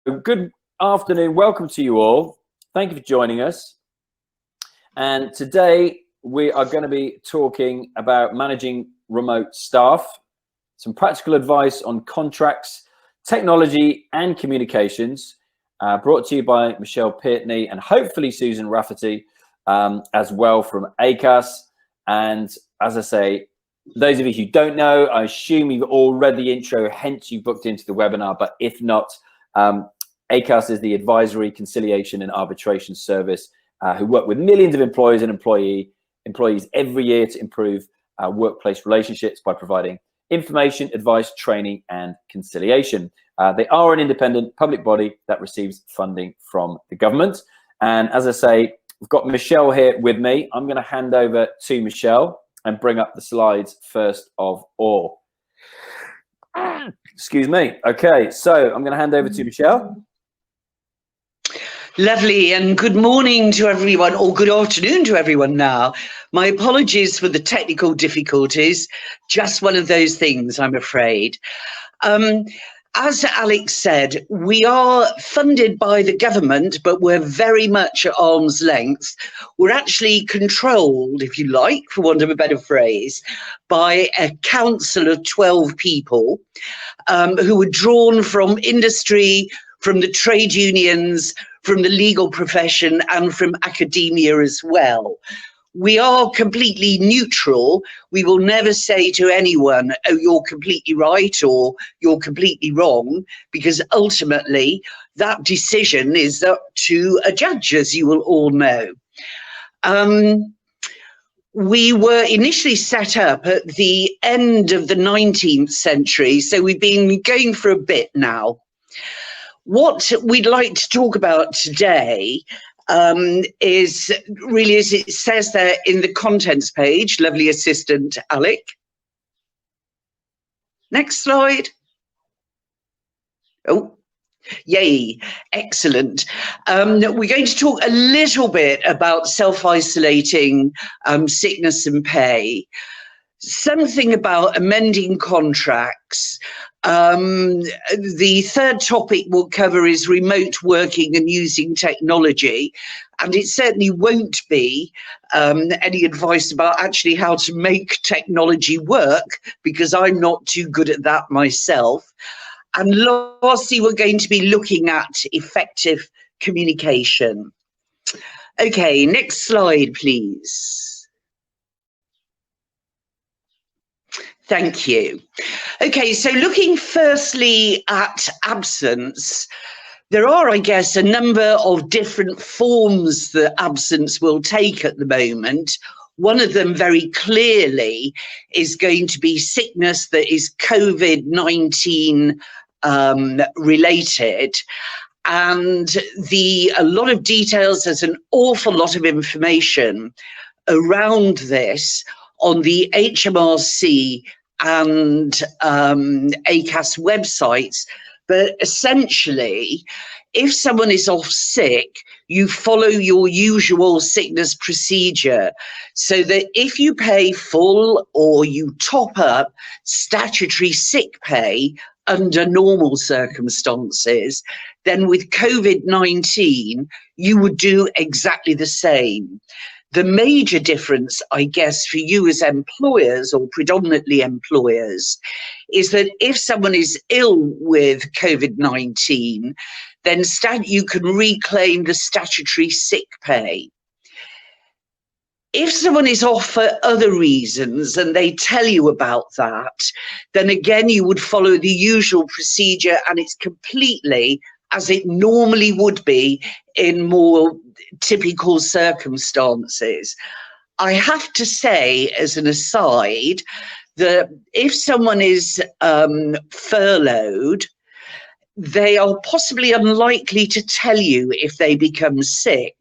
Good afternoon. Welcome to you all. Thank you for joining us. And today we are going to be talking about managing remote staff, some practical advice on contracts, technology and communications, brought to you by Michele Piertney and hopefully Susan Raftery as well from Acas. And as I say, those of you who don't know, I assume you've all read the intro, hence you booked into the webinar. But if not, Acas is the Advisory, Conciliation and Arbitration Service who work with millions of employers and employees every year to improve workplace relationships by providing information, advice, training and conciliation. They are an independent public body that receives funding from the government. And as I say, we've got Michele here with me. I'm going to hand over to Michele and bring up the slides first of all. Excuse me. Okay, so I'm going to hand over to Michele. Lovely, and good morning to everyone, or good afternoon to everyone now. My apologies for the technical difficulties, just one of those things, I'm afraid. As Alex said, we are funded by the government, but we're very much at arm's length. We're actually controlled, if you like, for want of a better phrase, by a council of 12 people who were drawn from industry, from the trade unions, from the legal profession and from academia as well. We are completely neutral. We will never say to anyone, oh, you're completely right or you're completely wrong, because ultimately that decision is up to a judge, as you will all know. We were initially set up at the end of the 19th century, so we've been going for a bit now. What we'd like to talk about today is really, as it says there in the contents page, lovely assistant Alec. Next slide. Oh, yay, excellent. We're going to talk a little bit about self-isolating sickness and pay, something about amending contracts. The third topic we'll cover is remote working and using technology, and it certainly won't be any advice about actually how to make technology work, because I'm not too good at that myself. And lastly, we're going to be looking at effective communication. Okay, next slide, please. Thank you. Okay, so looking firstly at absence, there are, I guess, a number of different forms that absence will take at the moment. One of them very clearly is going to be sickness that is COVID-19 related. And a lot of details, there's an awful lot of information around this on the HMRC and Acas websites. But essentially, if someone is off sick, you follow your usual sickness procedure, so that if you pay full or you top up statutory sick pay under normal circumstances, then with COVID-19, you would do exactly the same. The major difference, I guess, for you as employers, or predominantly employers, is that if someone is ill with COVID-19, then you can reclaim the statutory sick pay. If someone is off for other reasons and they tell you about that, then again, you would follow the usual procedure, and it's completely as it normally would be in more typical circumstances. I have to say, as an aside, that if someone is furloughed, they are possibly unlikely to tell you if they become sick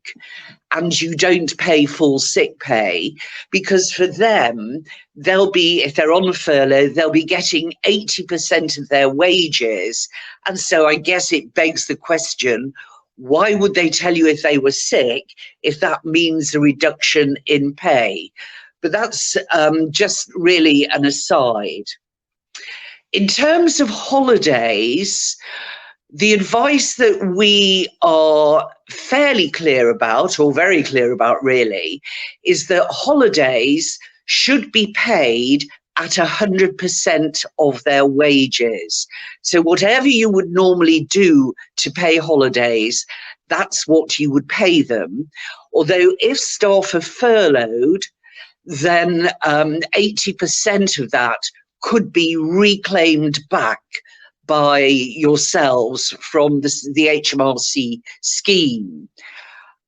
and you don't pay full sick pay, because for them, they'll be, if they're on furlough, they'll be getting 80% of their wages. And so I guess it begs the question, why would they tell you if they were sick if that means a reduction in pay? But that's just really an aside. In terms of holidays, The advice that we are fairly clear about, or very clear about really, is that holidays should be paid at 100% of their wages. So whatever you would normally do to pay holidays, that's what you would pay them. Although if staff are furloughed, then 80% of that could be reclaimed back by yourselves from the HMRC scheme.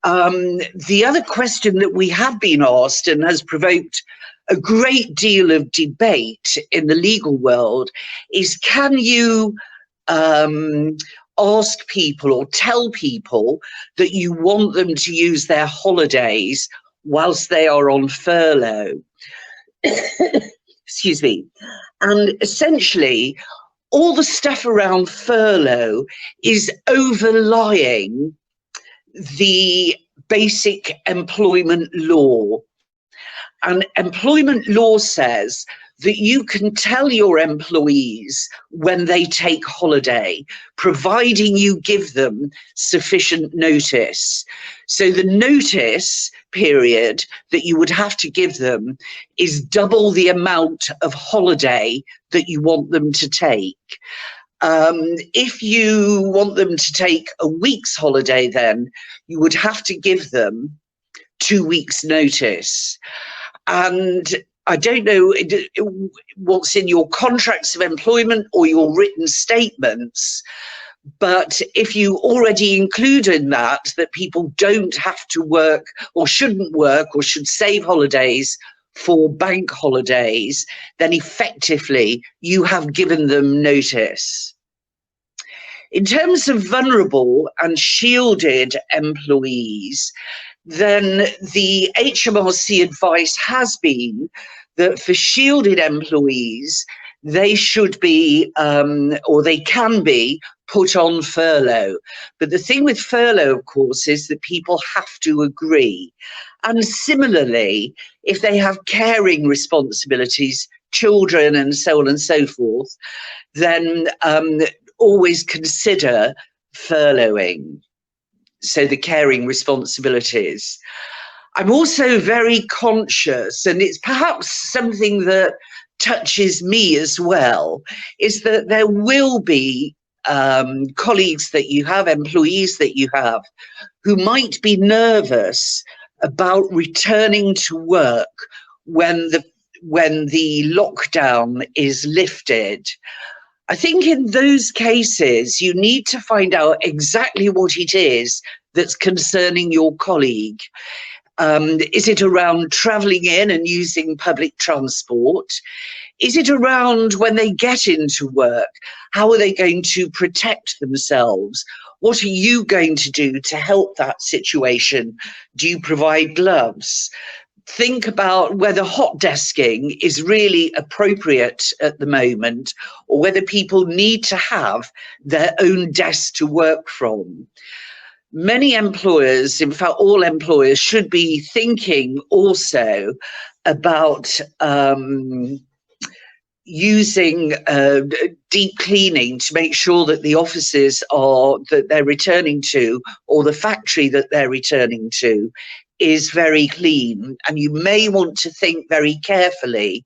The other question that we have been asked and has provoked a great deal of debate in the legal world is, can you ask people or tell people that you want them to use their holidays whilst they are on furlough? Excuse me. And essentially, all the stuff around furlough is overlying the basic employment law. And employment law says that you can tell your employees when they take holiday, providing you give them sufficient notice. So the notice period that you would have to give them is double the amount of holiday that you want them to take. If you want them to take a week's holiday, then you would have to give them 2 weeks' notice. And I don't know what's in your contracts of employment or your written statements, but if you already include in that people don't have to work or shouldn't work or should save holidays for bank holidays, then effectively you have given them notice. In terms of vulnerable and shielded employees, then the HMRC advice has been that for shielded employees, they should be, or they can be, put on furlough. But the thing with furlough, of course, is that people have to agree. And similarly, if they have caring responsibilities, children and so on and so forth, then always consider furloughing. So the caring responsibilities. I'm also very conscious, and it's perhaps something that touches me as well, is that there will be colleagues that you have, employees that you have, who might be nervous about returning to work when the lockdown is lifted. I think in those cases, you need to find out exactly what it is that's concerning your colleague. Is it around travelling in and using public transport? Is it around when they get into work? How are they going to protect themselves? What are you going to do to help that situation? Do you provide gloves? Think about whether hot desking is really appropriate at the moment, or whether people need to have their own desk to work from. Many employers, in fact, all employers, should be thinking also about using deep cleaning to make sure that the offices that they're returning to, or the factory that they're returning to, is very clean. And you may want to think very carefully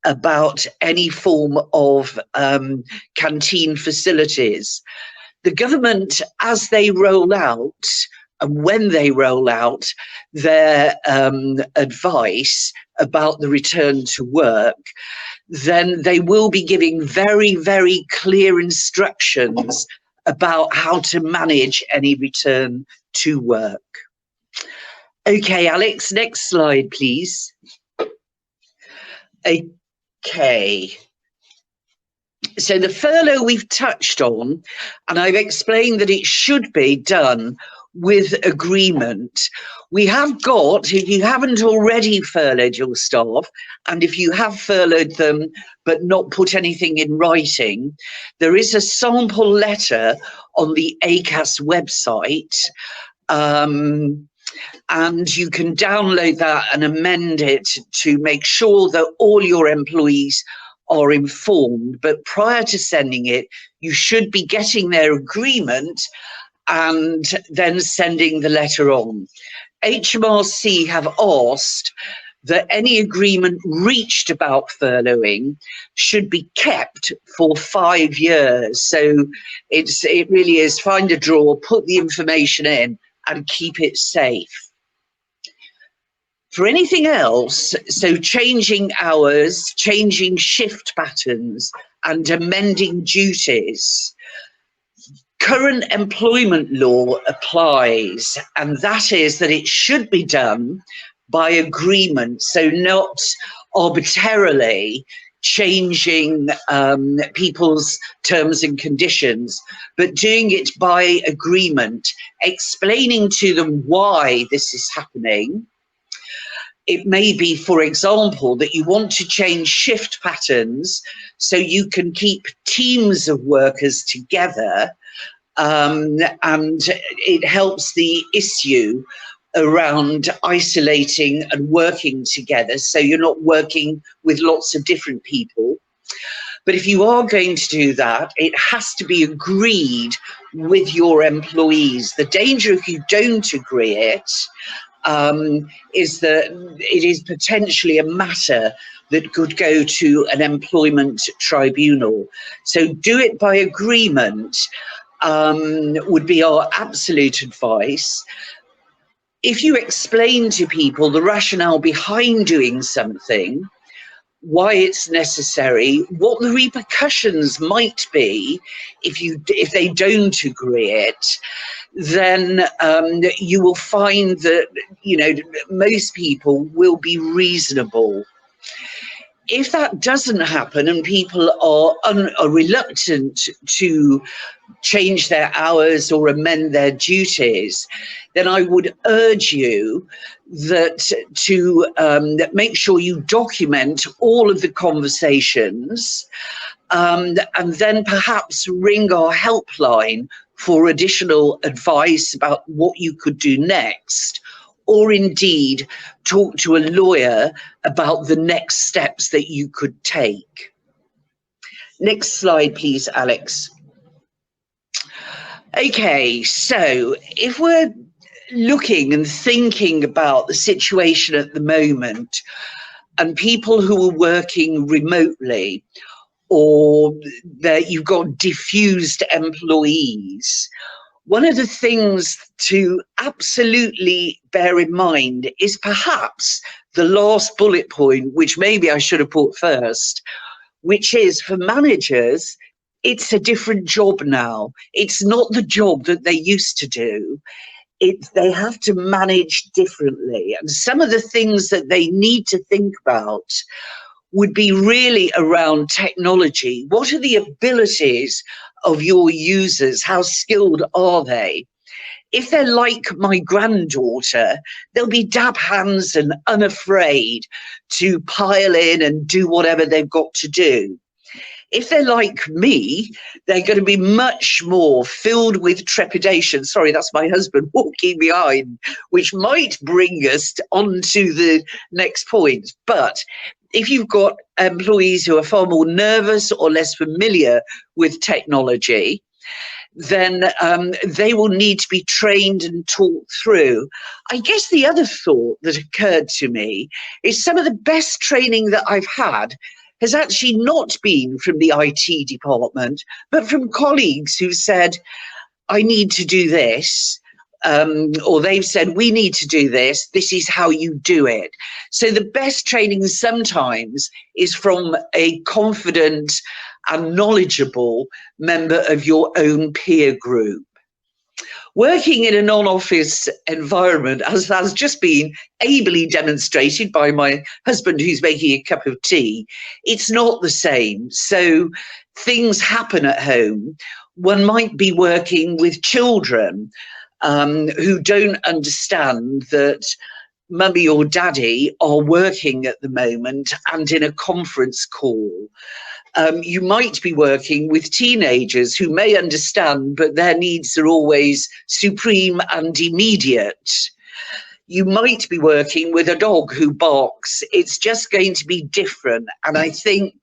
about any form of canteen facilities. The government, as they roll out and when they roll out their advice about the return to work, then they will be giving very, very clear instructions about how to manage any return to work. Okay, Alex, next slide, please. Okay. So the furlough we've touched on, and I've explained that it should be done with agreement. We have got, if you haven't already furloughed your staff, and if you have furloughed them but not put anything in writing, there is a sample letter on the Acas website. And you can download that and amend it to make sure that all your employees are informed, but prior to sending it, you should be getting their agreement and then sending the letter on. HMRC have asked that any agreement reached about furloughing should be kept for 5 years. So it really is find a drawer, put the information in and keep it safe. For anything else, so changing hours, changing shift patterns and amending duties, current employment law applies, and that is that it should be done by agreement, so not arbitrarily changing people's terms and conditions, but doing it by agreement, explaining to them why this is happening. It may be, for example, that you want to change shift patterns so you can keep teams of workers together, and it helps the issue around isolating and working together, so you're not working with lots of different people. But if you are going to do that, it has to be agreed with your employees. The danger if you don't agree it is that it is potentially a matter that could go to an employment tribunal. So do it by agreement would be our absolute advice. If you explain to people the rationale behind doing something, why it's necessary, what the repercussions might be if they don't agree it, then you will find that, you know, most people will be reasonable. If that doesn't happen and people are reluctant to change their hours or amend their duties, then I would urge you that to make sure you document all of the conversations, and then perhaps ring our helpline for additional advice about what you could do next, or indeed talk to a lawyer about the next steps that you could take. Next slide, please, Alex. Okay, so if we're looking and thinking about the situation at the moment and people who are working remotely, or that you've got diffused employees, one of the things to absolutely bear in mind is perhaps the last bullet point, which maybe I should have put first, which is for managers, it's a different job now. It's not the job that they used to do. They have to manage differently. And some of the things that they need to think about would be really around technology. What are the abilities of your users? How skilled are they? If they're like my granddaughter, they'll be dab hands and unafraid to pile in and do whatever they've got to do. If they're like me, they're going to be much more filled with trepidation. Sorry, that's my husband walking behind, which might bring us on to the next point. But if you've got employees who are far more nervous or less familiar with technology, then they will need to be trained and taught through. I guess the other thought that occurred to me is some of the best training that I've had has actually not been from the IT department, but from colleagues who said, I need to do this, or they've said, we need to do this, this is how you do it. So the best training sometimes is from a confident and knowledgeable member of your own peer group. Working in a non-office environment, as has just been ably demonstrated by my husband who's making a cup of tea, it's not the same. So things happen at home. One might be working with children who don't understand that mummy or daddy are working at the moment and in a conference call. You might be working with teenagers who may understand, but their needs are always supreme and immediate. You might be working with a dog who barks. It's just going to be different. And I think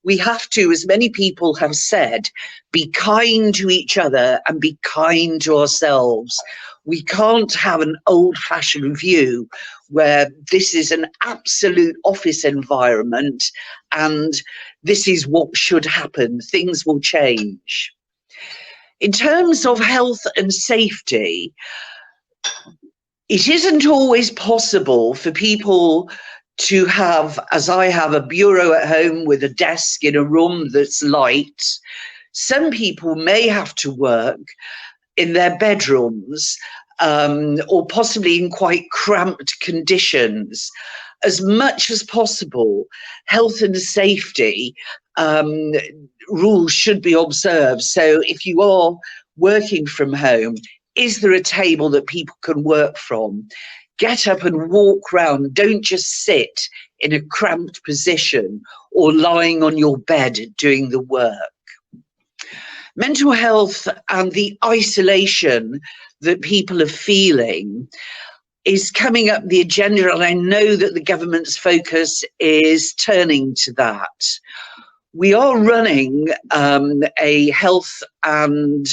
we have to, as many people have said, be kind to each other and be kind to ourselves. We can't have an old-fashioned view where this is an absolute office environment and this is what should happen. Things will change. In terms of health and safety, it isn't always possible for people to have, as I have, a bureau at home with a desk in a room that's light. Some people may have to work in their bedrooms or possibly in quite cramped conditions. As much as possible, health and safety rules should be observed. So if you are working from home, is there a table that people can work from? Get up and walk round. Don't just sit in a cramped position or lying on your bed doing the work. Mental health and the isolation that people are feeling is coming up the agenda, and I know that the government's focus is turning to that. We are running a health and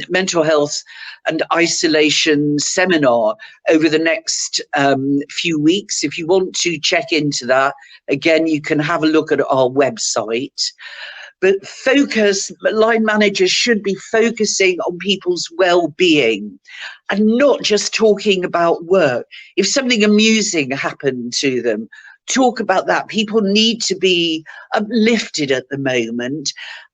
mental health and isolation seminar over the next few weeks. If you want to check into that, again, you can have a look at our website. But line managers should be focusing on people's well-being and not just talking about work. If something amusing happened to them, talk about that. People need to be uplifted at the moment.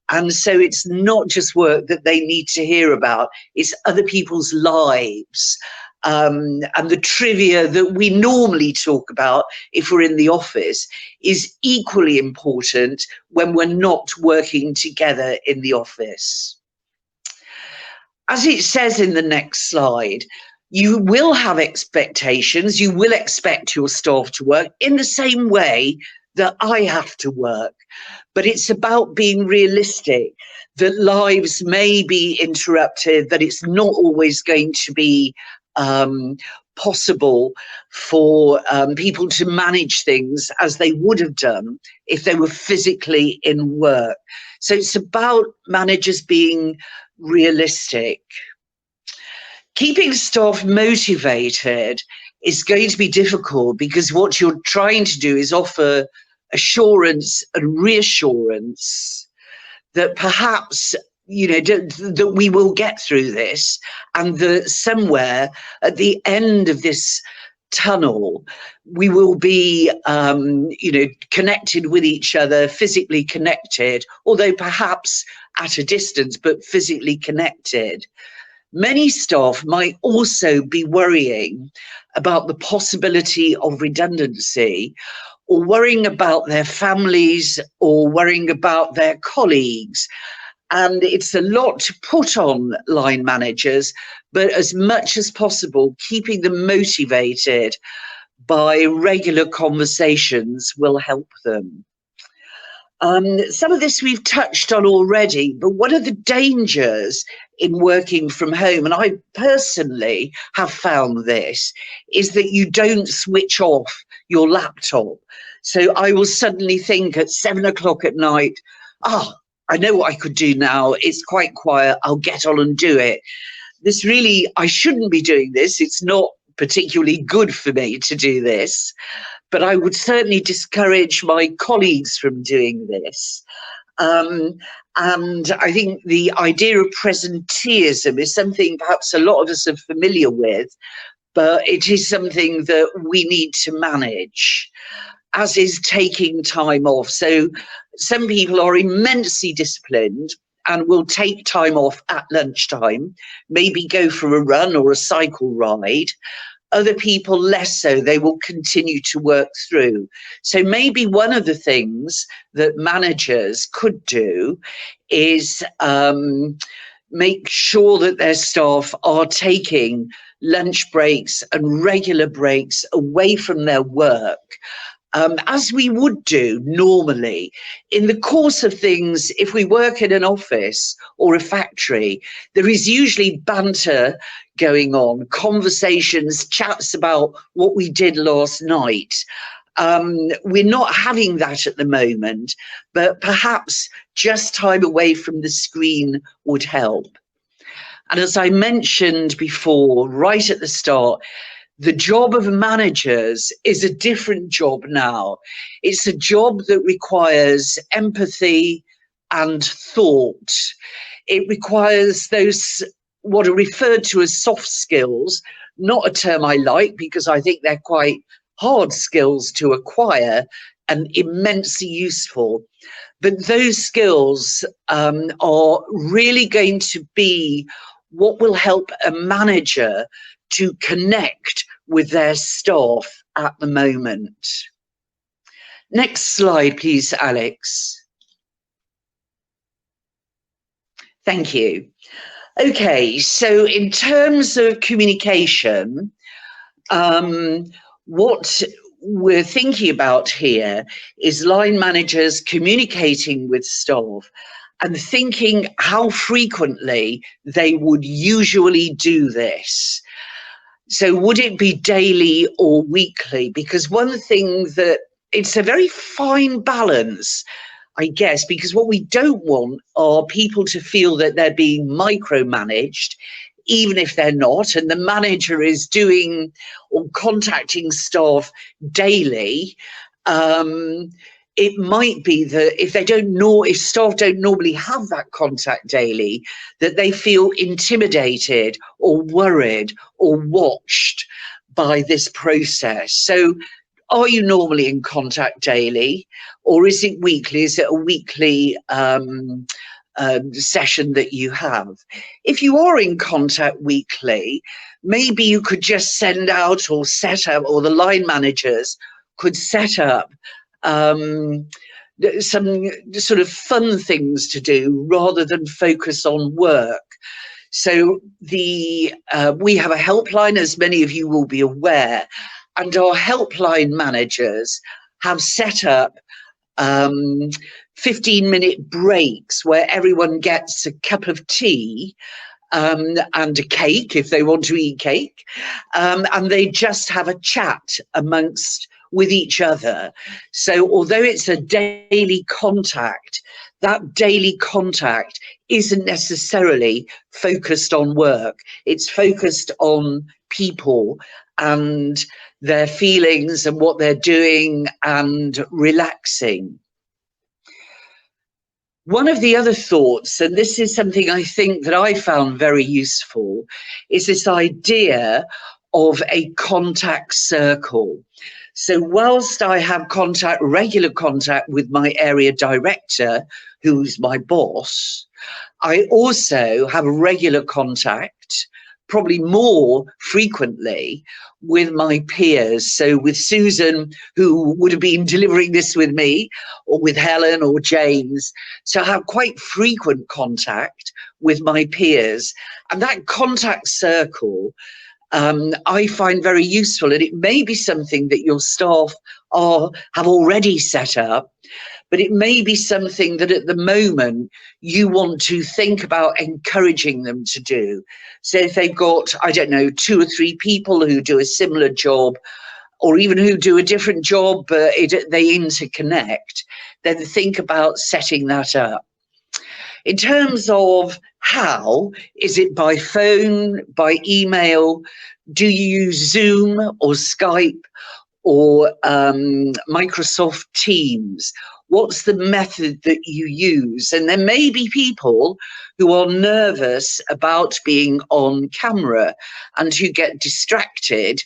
And so it's not just work that they need to hear about, it's other people's lives. And the trivia that we normally talk about if we're in the office is equally important when we're not working together in the office. As it says in the next slide, you will have expectations, you will expect your staff to work in the same way that I have to work, but it's about being realistic, that lives may be interrupted, that it's not always going to be possible for people to manage things as they would have done if they were physically in work. So it's about managers being realistic. Keeping staff motivated is going to be difficult because what you're trying to do is offer assurance and reassurance that perhaps, you know, that we will get through this, and that somewhere at the end of this tunnel we will be you know, connected with each other, physically connected, although perhaps at a distance, but physically connected. Many staff might also be worrying about the possibility of redundancy, or worrying about their families, or worrying about their colleagues. And it's a lot to put on line managers, but as much as possible, keeping them motivated by regular conversations will help them. Some of this we've touched on already, but one of the dangers in working from home, and I personally have found this, is that you don't switch off your laptop. So I will suddenly think at 7 o'clock at night, I know what I could do now. It's quite quiet. I'll get on and do it. This really, I shouldn't be doing this. It's not particularly good for me to do this, but I would certainly discourage my colleagues from doing this. And I think the idea of presenteeism is something perhaps a lot of us are familiar with, but it is something that we need to manage, as is taking time off. So some people are immensely disciplined and will take time off at lunchtime, maybe go for a run or a cycle ride. Other people less so, they will continue to work through. So maybe one of the things that managers could do is make sure that their staff are taking lunch breaks and regular breaks away from their work, as we would do normally. In the course of things, if we work in an office or a factory, there is usually banter going on, conversations, chats about what we did last night. We're not having that at the moment, but perhaps just time away from the screen would help. And as I mentioned before, right at the start, the job of managers is a different job now. It's a job that requires empathy and thought. It requires those what are referred to as soft skills, not a term I like because I think they're quite hard skills to acquire and immensely useful. But those skills are really going to be what will help a manager to connect with their staff at the moment. Next slide, please, Alex. Thank you. Okay, so in terms of communication, what we're thinking about here is line managers communicating with staff and thinking how frequently they would usually do this. So would it be daily or weekly? Because one thing that it's a very fine balance, I guess, because what we don't want are people to feel that they're being micromanaged, even if they're not, and the manager is doing or contacting staff daily. It might be that if staff don't normally have that contact daily, that they feel intimidated or worried or watched by this process. So are you normally in contact daily, or is it weekly? Is it a weekly session that you have? If you are in contact weekly, maybe you could just send out or set up, or the line managers could set up some sort of fun things to do rather than focus on work. So we have a helpline, as many of you will be aware, and our helpline managers have set up 15-minute breaks where everyone gets a cup of tea and a cake if they want to eat cake, and they just have a chat with each other. So although it's a daily contact, that daily contact isn't necessarily focused on work. It's focused on people and their feelings and what they're doing and relaxing. One of the other thoughts, and this is something I think that I found very useful, is this idea of a contact circle. So whilst I have regular contact with my area director, who's my boss, I also have regular contact, probably more frequently, with my peers. So with Susan, who would have been delivering this with me, or with Helen or James. So I have quite frequent contact with my peers. And that contact circle I find very useful, and it may be something that your staff have already set up, but it may be something that at the moment you want to think about encouraging them to do. So if they've got, I don't know, 2 or 3 people who do a similar job, or even who do a different job, but they interconnect, then think about setting that up. In terms of how, is it by phone, by email? Do you use Zoom or Skype or Microsoft Teams? What's the method that you use? And there may be people who are nervous about being on camera and who get distracted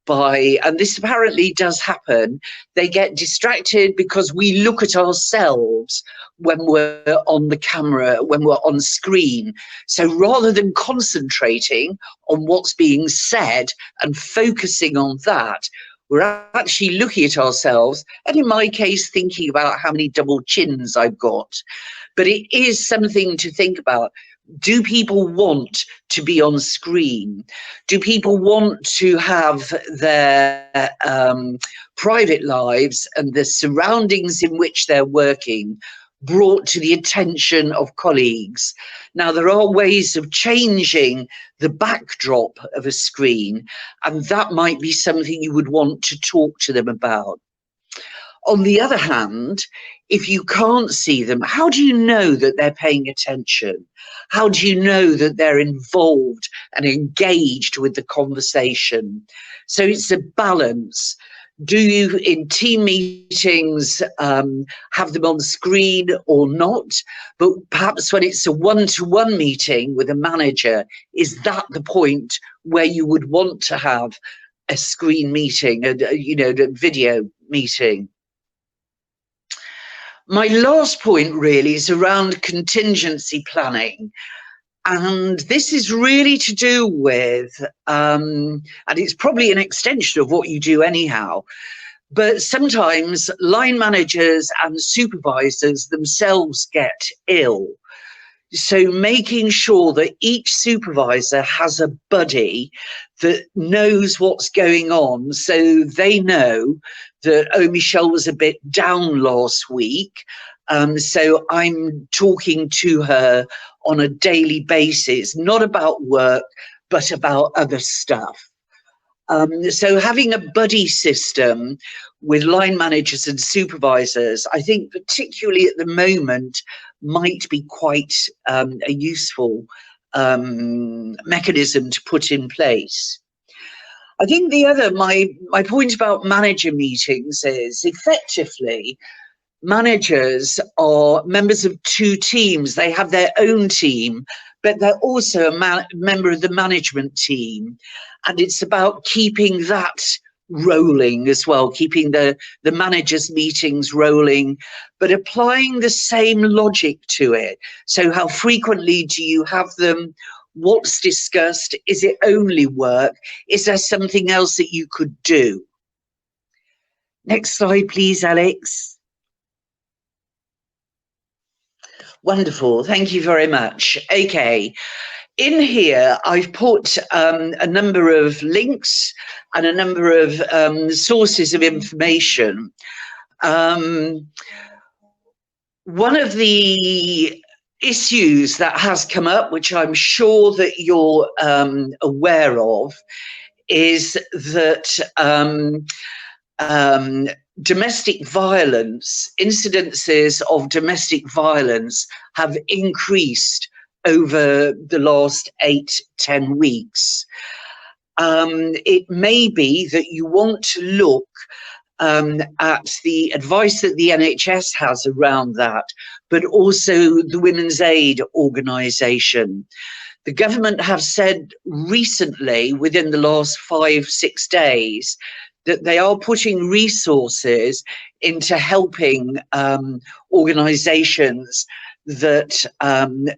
by, and this apparently does happen, they get distracted because we look at ourselves when we're on the camera, when we're on screen. So rather than concentrating on what's being said and focusing on that, we're actually looking at ourselves, and in my case, thinking about how many double chins I've got. But it is something to think about. Do people want to be on screen? Do people want to have their private lives and the surroundings in which they're working brought to the attention of colleagues? Now, there are ways of changing the backdrop of a screen, and that might be something you would want to talk to them about. On the other hand, if you can't see them, how do you know that they're paying attention? How do you know that they're involved and engaged with the conversation? So it's a balance. Do you, in team meetings, have them on screen or not? But perhaps when it's a one-to-one meeting with a manager, is that the point where you would want to have a screen meeting, a video meeting? My last point really is around contingency planning. And this is really to do with, and it's probably an extension of what you do anyhow, but sometimes line managers and supervisors themselves get ill. So making sure that each supervisor has a buddy that knows what's going on, so they know that, oh, Michele was a bit down last week, so I'm talking to her on a daily basis, not about work, but about other stuff. So having a buddy system with line managers and supervisors, I think particularly at the moment, might be quite a useful mechanism to put in place. I think the other, my point about manager meetings is effectively managers are members of two teams. They have their own team, but they're also a member of the management team. And it's about keeping that rolling as well, keeping the managers' meetings rolling, but applying the same logic to it. So how frequently do you have them? What's discussed? Is it only work? Is there something else that you could do? Next slide, please, Alex. Wonderful, thank you very much. Okay, in here I've put a number of links and a number of sources of information. One of the issues that has come up, which I'm sure that you're aware of, is that domestic violence, incidences of domestic violence have increased over the last 8-10 weeks. It may be that you want to look at the advice that the NHS has around that, but also the Women's Aid Organisation. The government have said recently, within the last 5-6 days, that they are putting resources into helping organisations that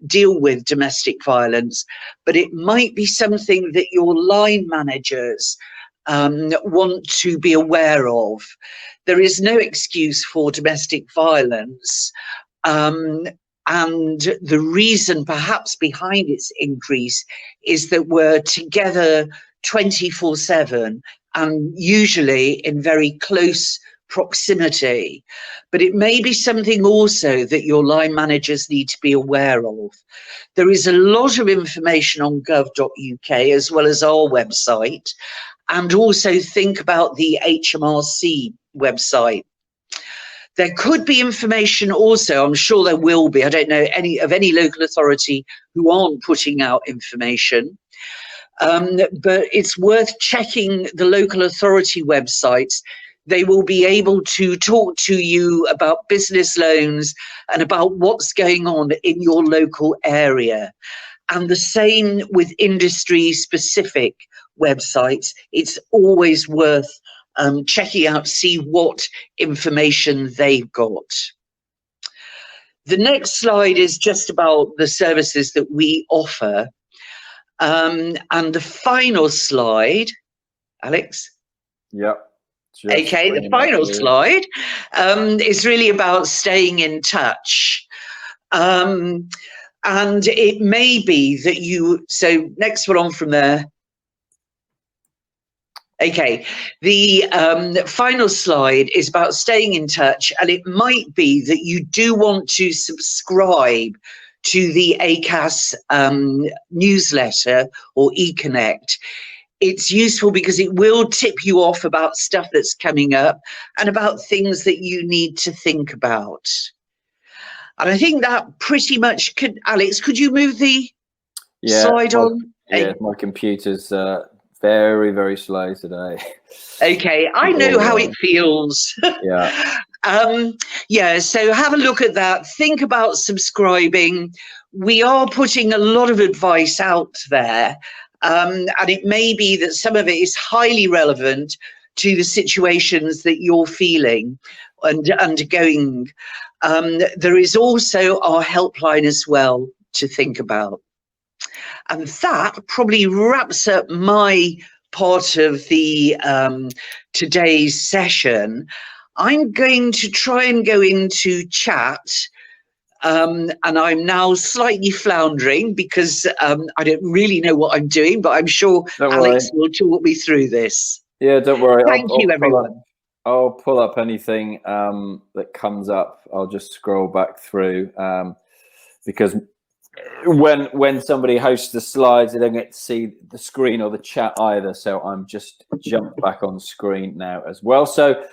deal with domestic violence, but it might be something that your line managers want to be aware of. There is no excuse for domestic violence, and the reason perhaps behind its increase is that we're together 24/7 and usually in very close proximity. But it may be something also that your line managers need to be aware of. There is a lot of information on gov.uk as well as our website, and also think about the HMRC website. There could be information also, I'm sure there will be, I don't know any local authority who aren't putting out information. But it's worth checking the local authority websites. They will be able to talk to you about business loans and about what's going on in your local area. And the same with industry-specific websites. It's always worth checking out, see what information they've got. The next slide is just about the services that we offer. And the final slide, Alex? Yep. Okay, the final slide is really about staying in touch. And it may be that you, so next one on from there. Okay, the final slide is about staying in touch, and it might be that you do want to subscribe to the Acas newsletter or eConnect. it's useful because it will tip you off about stuff that's coming up and about things that you need to think about. And I think that pretty much could, Alex, could you move the slide on? Yeah, my computer's very, very slow today. Okay, I know how it feels. Yeah. Yeah, so have a look at that. Think about subscribing. We are putting a lot of advice out there, and it may be that some of it is highly relevant to the situations that you're feeling and undergoing. There is also our helpline as well to think about. And that probably wraps up my part of the today's session. I'm going to try and go into chat, and I'm now slightly floundering because I don't really know what I'm doing, but I'm sure Alex will talk me through this. Yeah, don't worry. Thank you, everyone. I'll pull up anything that comes up. I'll just scroll back through because when somebody hosts the slides, they don't get to see the screen or the chat either. So I'm just jumped back on screen now as well. So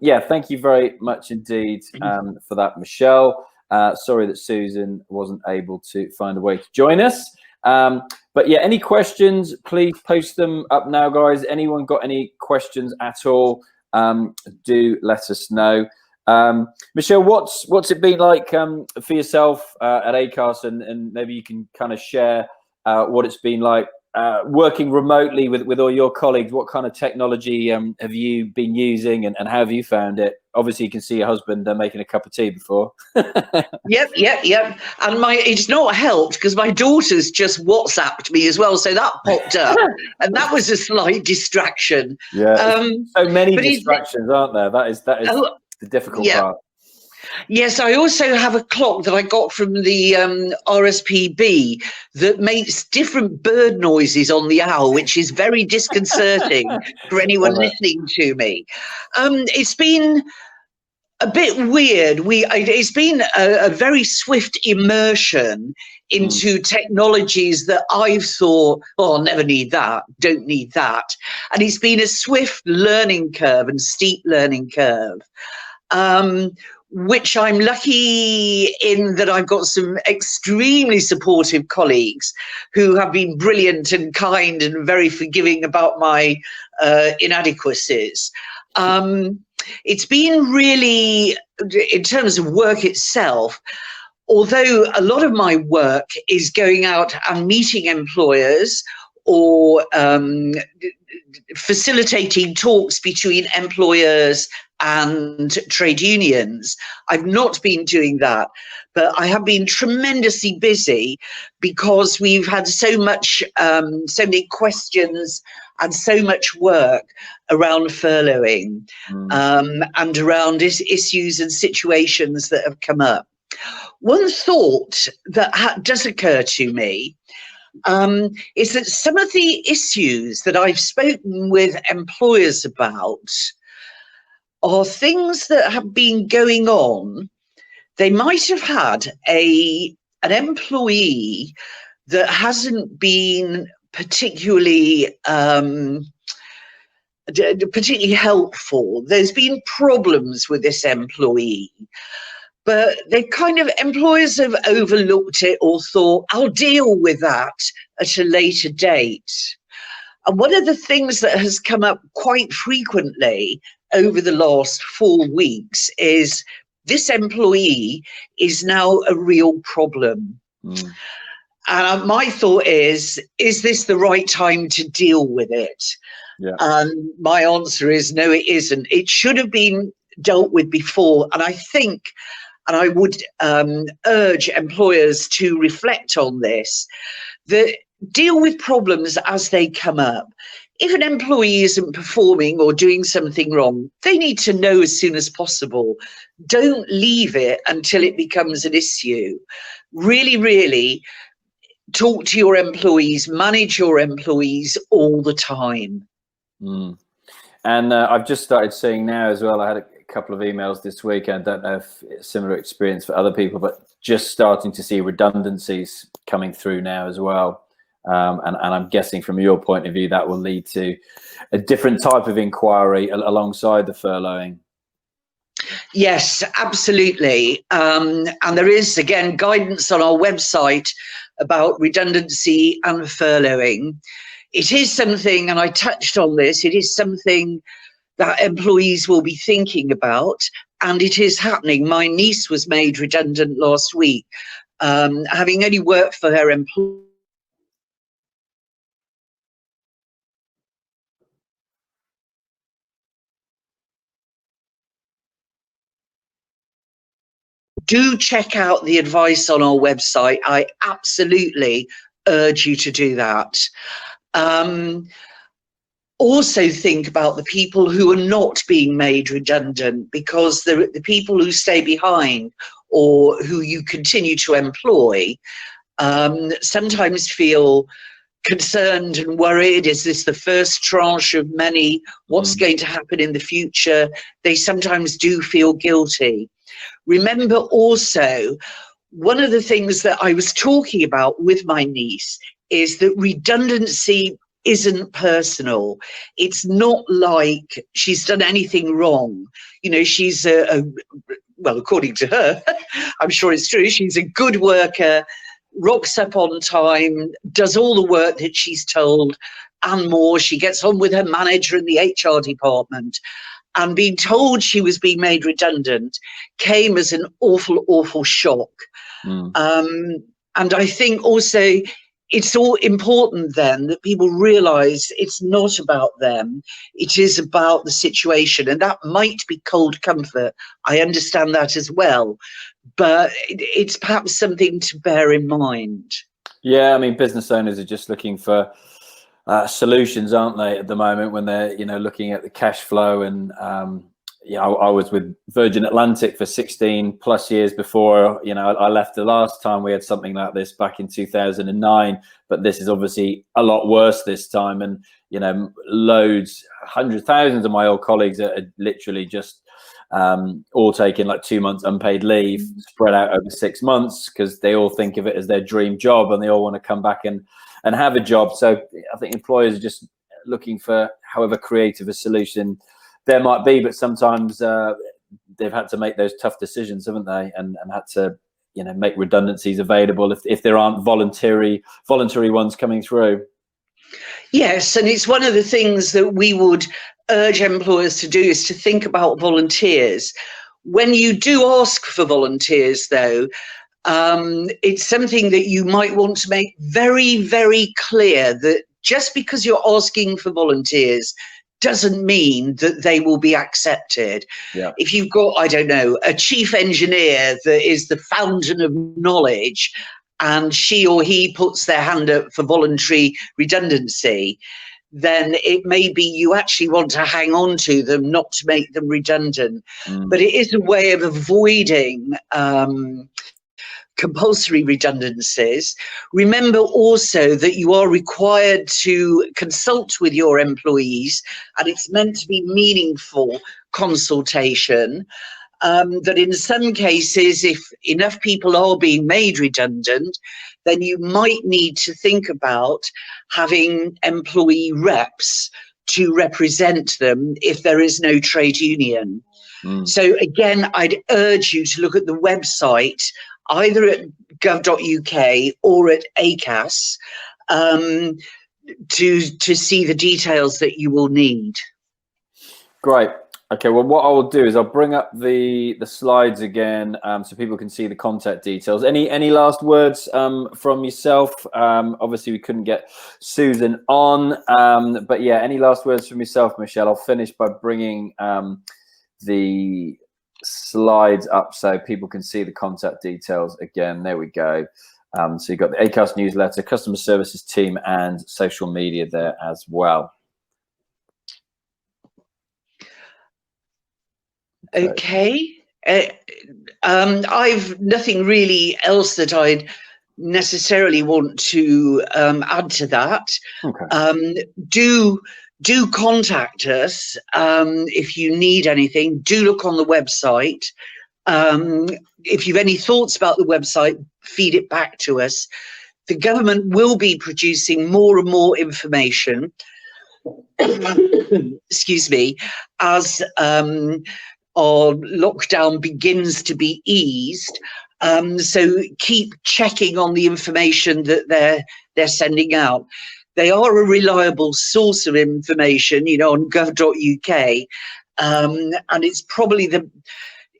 yeah, thank you very much indeed for that, Michelle. Sorry that Susan wasn't able to find a way to join us. But yeah, any questions, please post them up now, guys. Anyone got any questions at all? Do let us know. Michelle, what's it been like for yourself at Acas, and maybe you can kind of share what it's been like working remotely with all your colleagues. What kind of technology have you been using, and how have you found it? Obviously, you can see your husband making a cup of tea before. Yep. And it's not helped because my daughter's just WhatsApped me as well, so that popped up, and that was a slight distraction. Yeah, so many distractions, aren't there? That is the difficult part. Yes, I also have a clock that I got from the RSPB that makes different bird noises on the hour, which is very disconcerting for anyone listening to me. It's been a bit weird. It's been a very swift immersion into technologies that I've thought, oh, I'll never need that, don't need that. And it's been a swift learning curve and steep learning curve. Which I'm lucky in that I've got some extremely supportive colleagues who have been brilliant and kind and very forgiving about my inadequacies. It's been really, in terms of work itself, although a lot of my work is going out and meeting employers or facilitating talks between employers and trade unions. I've not been doing that, but I have been tremendously busy because we've had so many questions and so much work around furloughing and around issues and situations that have come up. One thought that does occur to me is that some of the issues that I've spoken with employers about are things that have been going on. They might have had an employee that hasn't been particularly helpful. There's been problems with this employee, but employers have overlooked it or thought, I'll deal with that at a later date. And one of the things that has come up quite frequently over the last 4 weeks is this employee is now a real problem. And my thought is this the right time to deal with it? Yeah. And my answer is no, it isn't. It should have been dealt with before. And I think, and I would urge employers to reflect on this, that deal with problems as they come up. If an employee isn't performing or doing something wrong, they need to know as soon as possible. Don't leave it until it becomes an issue. Really, really talk to your employees, manage your employees all the time. And I've just started seeing now as well, I had a couple of emails this week, and I don't know if it's a similar experience for other people, but just starting to see redundancies coming through now as well. And I'm guessing from your point of view, that will lead to a different type of inquiry alongside the furloughing. Yes, absolutely. And there is, again, guidance on our website about redundancy and furloughing. It is something, and I touched on this, it is something that employees will be thinking about, and it is happening. My niece was made redundant last week, having only worked for her employer. Do check out the advice on our website. I absolutely urge you to do that. Also think about the people who are not being made redundant, because the people who stay behind or who you continue to employ sometimes feel concerned and worried. Is this the first tranche of many? What's going to happen in the future? They sometimes do feel guilty. Remember also, one of the things that I was talking about with my niece is that redundancy isn't personal. It's not like she's done anything wrong. You know, she's well, according to her, I'm sure it's true, she's a good worker, rocks up on time, does all the work that she's told and more. She gets on with her manager in the HR department. And being told she was being made redundant came as an awful, awful shock. And I think also it's all important then that people realise it's not about them, it is about the situation. And that might be cold comfort. I understand that as well. But it's perhaps something to bear in mind. Yeah, I mean, business owners are just looking for solutions, aren't they, at the moment, when they're, you know, looking at the cash flow. And yeah, I was with Virgin Atlantic for 16 plus years before, you know, I left the last time we had something like this back in 2009. But this is obviously a lot worse this time. And, you know, loads, hundreds, thousands of my old colleagues are literally just all taking like 2 months unpaid leave spread out over 6 months, because they all think of it as their dream job and they all want to come back and have a job. So I think employers are just looking for however creative a solution there might be, but sometimes they've had to make those tough decisions, haven't they, and had to, you know, make redundancies available if there aren't voluntary ones coming through. Yes, and it's one of the things that we would urge employers to do, is to think about volunteers. When you do ask for volunteers, though, it's something that you might want to make very, very clear, that just because you're asking for volunteers doesn't mean that they will be accepted. Yeah. If you've got, I don't know, a chief engineer that is the fountain of knowledge, and she or he puts their hand up for voluntary redundancy, then it may be you actually want to hang on to them, not to make them redundant. But it is a way of avoiding compulsory redundancies. Remember also that you are required to consult with your employees, and it's meant to be meaningful consultation. That in some cases, if enough people are being made redundant, then you might need to think about having employee reps to represent them if there is no trade union. So again, I'd urge you to look at the website, either at gov.uk or at Acas, to see the details that you will need. Great. Okay, well, what I will do is I'll bring up the slides again, so people can see the contact details. Any last words from yourself? Obviously, we couldn't get Susan on, but yeah, any last words from yourself, Michele? I'll finish by bringing the slides up so people can see the contact details again. There we go. So you've got the Acas newsletter, customer services team, and social media there as well. Okay. I've nothing really else that I'd necessarily want to add to that. Okay. Do contact us if you need anything. Do look on the website. If you've any thoughts about the website, feed it back to us. the government will be producing more and more information, excuse me, as our lockdown begins to be eased. So keep checking on the information that they're sending out. They are a reliable source of information, you know, on gov.uk, and it's probably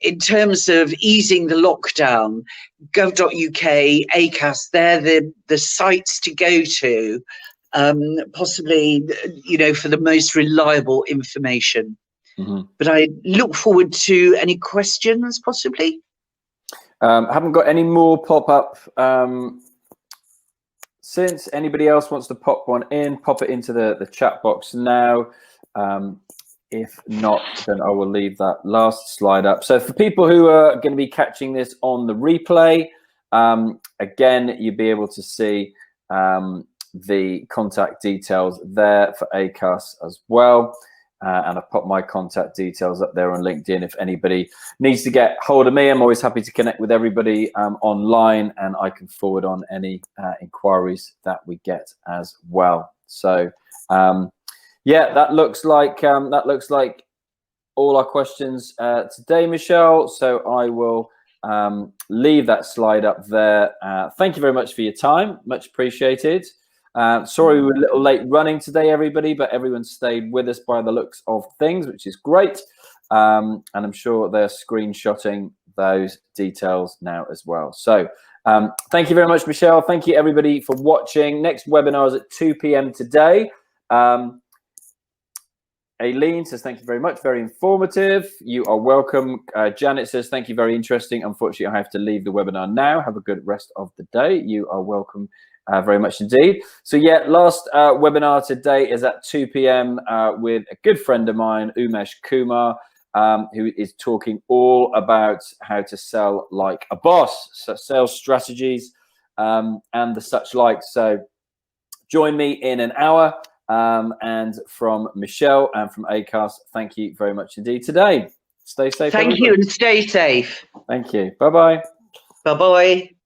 in terms of easing the lockdown, gov.uk, Acas, they're the sites to go to, possibly, you know, for the most reliable information. But I look forward to any questions, possibly. Haven't got any more pop up. Since anybody else wants to pop one in, pop it into the chat box now. If not, then I will leave that last slide up. So for people who are going to be catching this on the replay, again, you'll be able to see the contact details there for Acas as well. And I've put my contact details up there on LinkedIn. If anybody needs to get hold of me, I'm always happy to connect with everybody online, and I can forward on any inquiries that we get as well. So yeah, that looks like all our questions today, Michele. So I will leave that slide up there. Thank you very much for your time, much appreciated. Sorry we were a little late running today, everybody, but everyone stayed with us by the looks of things, which is great. And I'm sure they're screenshotting those details now as well. So thank you very much, Michele. Thank you, everybody, for watching. Next webinar is at 2 p.m. today. Aileen says, thank you very much. Very informative. You are welcome. Janet says, thank you. Very interesting. Unfortunately, I have to leave the webinar now. Have a good rest of the day. You are welcome. Very much indeed. So yeah, last webinar today is at 2 p.m. With a good friend of mine, Umesh Kumar, who is talking all about how to sell like a boss, so sales strategies and the such like. So join me in an hour. And from Michele and from Acas, thank you very much indeed today. Stay safe. Thank you, and stay safe. Thank you. Bye-bye. Bye-bye.